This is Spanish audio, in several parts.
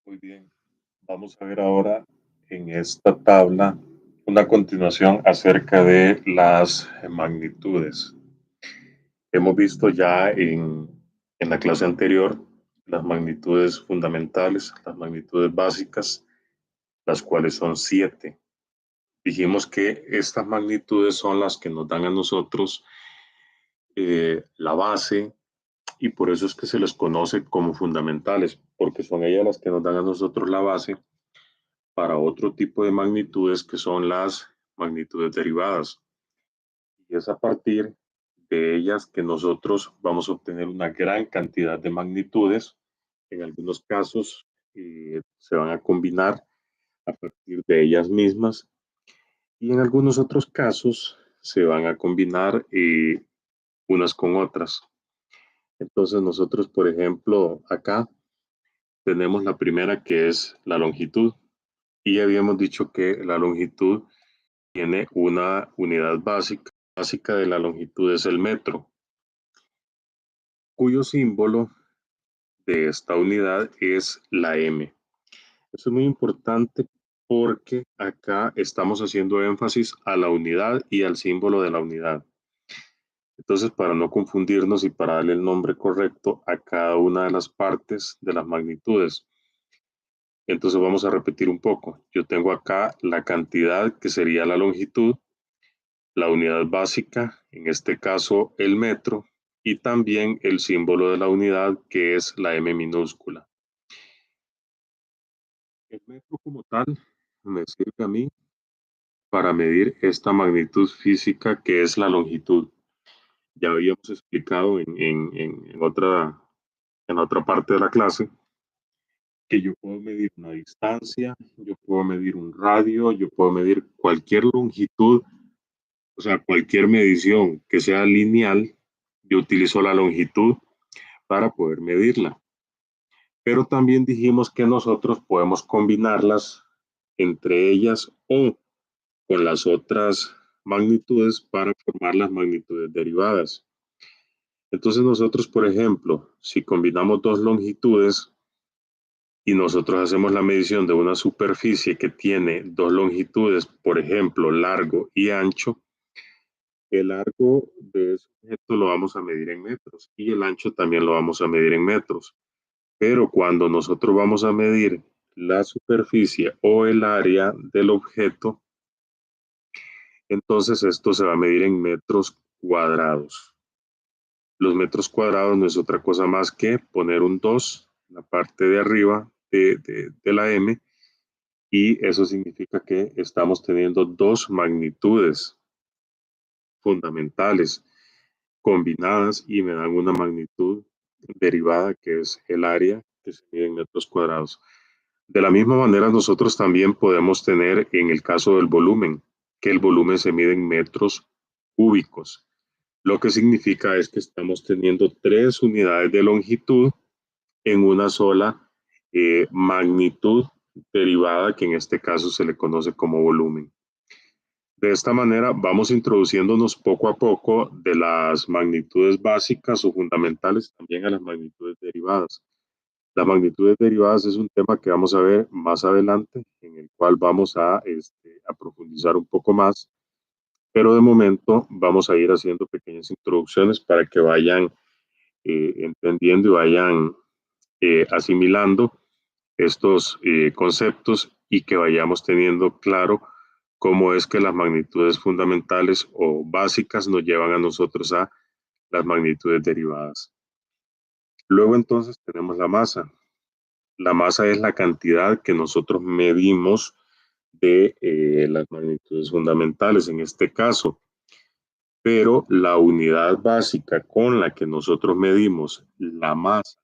Muy bien, vamos a ver ahora en esta tabla una continuación acerca de las magnitudes. Hemos visto ya en la clase anterior las magnitudes fundamentales, las magnitudes básicas, las cuales son 7. Dijimos que estas magnitudes son las que nos dan a nosotros la base y por eso es que se les conoce como fundamentales, porque son ellas las que nos dan a nosotros la base para otro tipo de magnitudes que son las magnitudes derivadas. Y es a partir de ellas que nosotros vamos a obtener una gran cantidad de magnitudes. En algunos casos se van a combinar a partir de ellas mismas y en algunos otros casos se van a combinar unas con otras. Entonces nosotros, por ejemplo, acá tenemos la primera que es la longitud y habíamos dicho que la longitud tiene una unidad básica de la longitud es el metro, cuyo símbolo de esta unidad es la M. Eso es muy importante porque acá estamos haciendo énfasis a la unidad y al símbolo de la unidad. Entonces, para no confundirnos y para darle el nombre correcto a cada una de las partes de las magnitudes. Entonces vamos a repetir un poco. Yo tengo acá la cantidad que sería la longitud, la unidad básica, en este caso el metro, y también el símbolo de la unidad que es la M minúscula. El metro como tal me sirve a mí para medir esta magnitud física que es la longitud. Ya habíamos explicado en otra parte de la clase que yo puedo medir una distancia, yo puedo medir un radio, yo puedo medir cualquier longitud, o sea, cualquier medición que sea lineal, yo utilizo la longitud para poder medirla. Pero también dijimos que nosotros podemos combinarlas entre ellas o con las otras magnitudes para formar las magnitudes derivadas. Entonces nosotros, por ejemplo, si combinamos dos longitudes y nosotros hacemos la medición de una superficie que tiene dos longitudes, por ejemplo, largo y ancho, el largo de ese objeto lo vamos a medir en metros y el ancho también lo vamos a medir en metros. Pero cuando nosotros vamos a medir la superficie o el área del objeto, entonces esto se va a medir en metros cuadrados. Los metros cuadrados no es otra cosa más que poner un 2 en la parte de arriba de la M y eso significa que estamos teniendo dos magnitudes fundamentales combinadas y me dan una magnitud derivada que es el área que se mide en metros cuadrados. De la misma manera, nosotros también podemos tener en el caso del volumen, que el volumen se mide en metros cúbicos. Lo que significa es que estamos teniendo tres unidades de longitud en una sola magnitud derivada, que en este caso se le conoce como volumen. De esta manera vamos introduciéndonos poco a poco de las magnitudes básicas o fundamentales también a las magnitudes derivadas. Las magnitudes derivadas es un tema que vamos a ver más adelante, en el cual vamos a profundizar un poco más, pero de momento vamos a ir haciendo pequeñas introducciones para que vayan entendiendo y vayan asimilando estos conceptos y que vayamos teniendo claro cómo es que las magnitudes fundamentales o básicas nos llevan a nosotros a las magnitudes derivadas. Luego entonces tenemos la masa. La masa es la cantidad que nosotros medimos de las magnitudes fundamentales en este caso, pero la unidad básica con la que nosotros medimos la masa,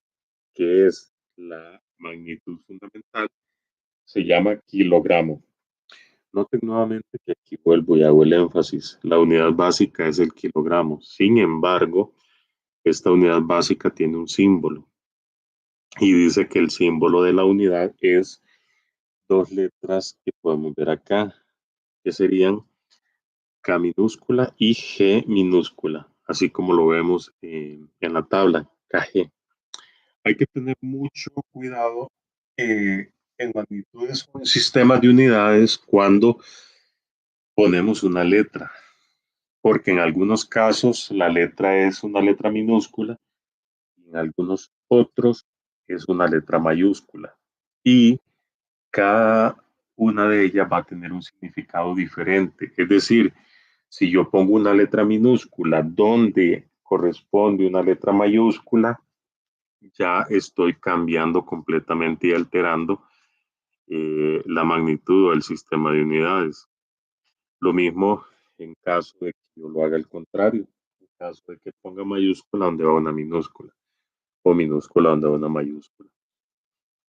que es la magnitud fundamental, se llama kilogramo. Noten nuevamente que aquí vuelvo y hago el énfasis. La unidad básica es el kilogramo. Sin embargo, esta unidad básica tiene un símbolo y dice que el símbolo de la unidad es dos letras que podemos ver acá, que serían K minúscula y G minúscula, así como lo vemos en la tabla, KG. Hay que tener mucho cuidado En magnitudes o en sistemas de unidades cuando ponemos una letra, porque en algunos casos la letra es una letra minúscula, en algunos otros es una letra mayúscula. Y cada una de ellas va a tener un significado diferente. Es decir, si yo pongo una letra minúscula donde corresponde una letra mayúscula, ya estoy cambiando completamente y alterando la magnitud del sistema de unidades. Lo mismo en caso de que yo lo haga al contrario, en caso de que ponga mayúscula donde va una minúscula o minúscula donde va una mayúscula.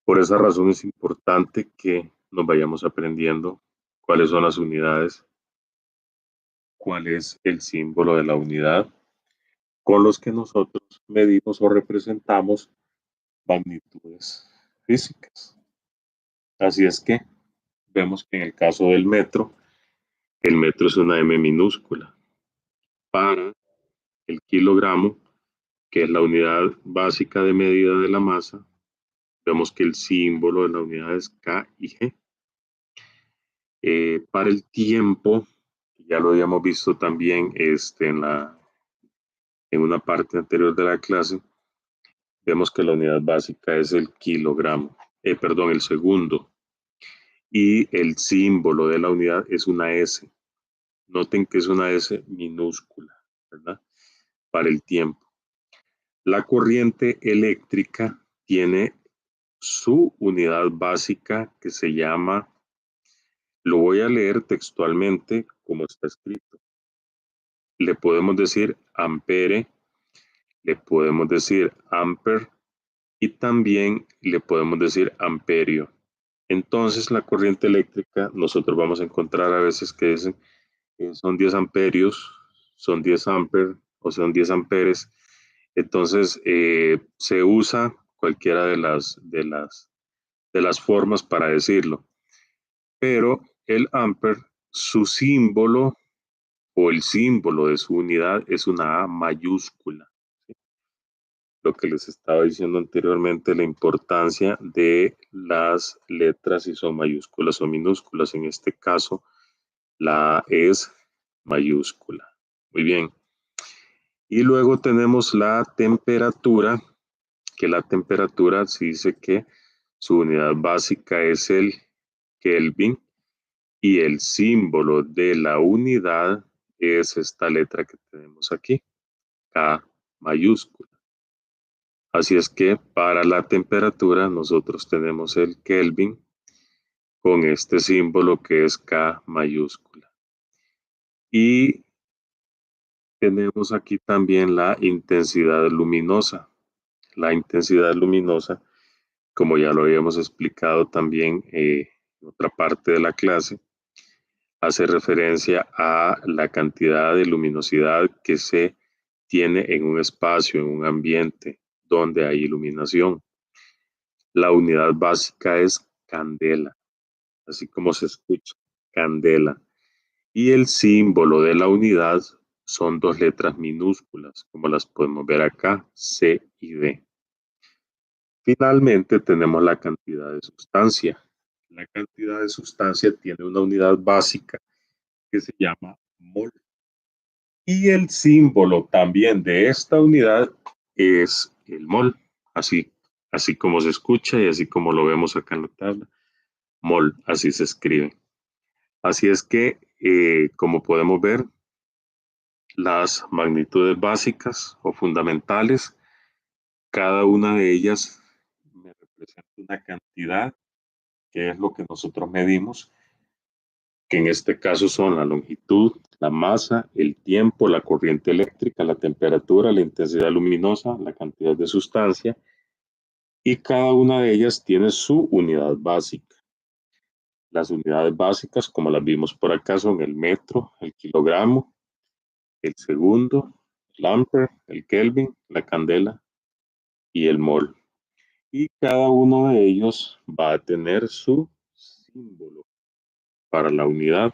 Por esa razón es importante que nos vayamos aprendiendo cuáles son las unidades, cuál es el símbolo de la unidad con los que nosotros medimos o representamos magnitudes físicas. Así es que vemos que en el caso del metro, el metro es una M minúscula. Para el kilogramo, que es la unidad básica de medida de la masa, vemos que el símbolo de la unidad es K y G. Para el tiempo, ya lo habíamos visto también en una parte anterior de la clase, vemos que la unidad básica es el kilogramo, perdón, el segundo. Y el símbolo de la unidad es una S. Noten que es una S minúscula, ¿verdad? Para el tiempo. La corriente eléctrica tiene su unidad básica que se llama, lo voy a leer textualmente como está escrito. Le podemos decir ampere, le podemos decir ampere y también le podemos decir amperio. Entonces la corriente eléctrica, nosotros vamos a encontrar a veces que dicen son 10 amperios, son 10 amperes o son 10 amperes. Entonces se usa cualquiera de las formas para decirlo. Pero el amper, su símbolo o el símbolo de su unidad es una A mayúscula. ¿Sí? Lo que les estaba diciendo anteriormente, la importancia de las letras si son mayúsculas o minúsculas. En este caso, la A es mayúscula. Muy bien. Y luego tenemos la temperatura, que la temperatura se dice que su unidad básica es el Kelvin y el símbolo de la unidad es esta letra que tenemos aquí, K mayúscula. Así es que para la temperatura nosotros tenemos el Kelvin con este símbolo que es K mayúscula. Y tenemos aquí también la intensidad luminosa. La intensidad luminosa, como ya lo habíamos explicado también en otra parte de la clase, hace referencia a la cantidad de luminosidad que se tiene en un espacio, en un ambiente donde hay iluminación. La unidad básica es candela, así como se escucha, candela. Y el símbolo de la unidad son dos letras minúsculas, como las podemos ver acá, C y D. Finalmente tenemos la cantidad de sustancia. La cantidad de sustancia tiene una unidad básica que se llama mol. Y el símbolo también de esta unidad es el mol, así como se escucha y así como lo vemos acá en la tabla. Mol, así se escribe. Así es que, como podemos ver, las magnitudes básicas o fundamentales, cada una de ellas me representa una cantidad, que es lo que nosotros medimos, que en este caso son la longitud, la masa, el tiempo, la corriente eléctrica, la temperatura, la intensidad luminosa, la cantidad de sustancia, y cada una de ellas tiene su unidad básica. Las unidades básicas, como las vimos por acá, son el metro, el kilogramo, el segundo, el ampere, el Kelvin, la candela y el mol. Y cada uno de ellos va a tener su símbolo para la unidad,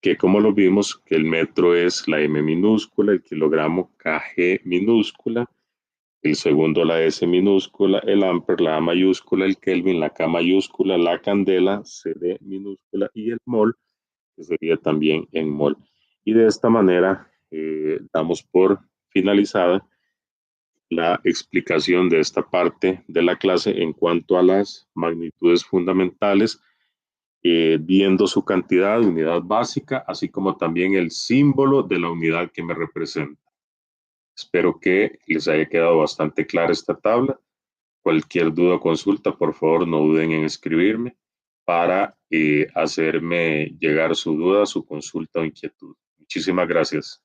que como lo vimos, que el metro es la M minúscula, el kilogramo KG minúscula, el segundo la S minúscula, el amper, la A mayúscula, el Kelvin, la K mayúscula, la candela, CD minúscula y el mol, que sería también en mol. Y de esta manera damos por finalizada la explicación de esta parte de la clase en cuanto a las magnitudes fundamentales, viendo su cantidad, unidad básica, así como también el símbolo de la unidad que me representa. Espero que les haya quedado bastante clara esta tabla. Cualquier duda o consulta, por favor, no duden en escribirme para hacerme llegar su duda, su consulta o inquietud. Muchísimas gracias.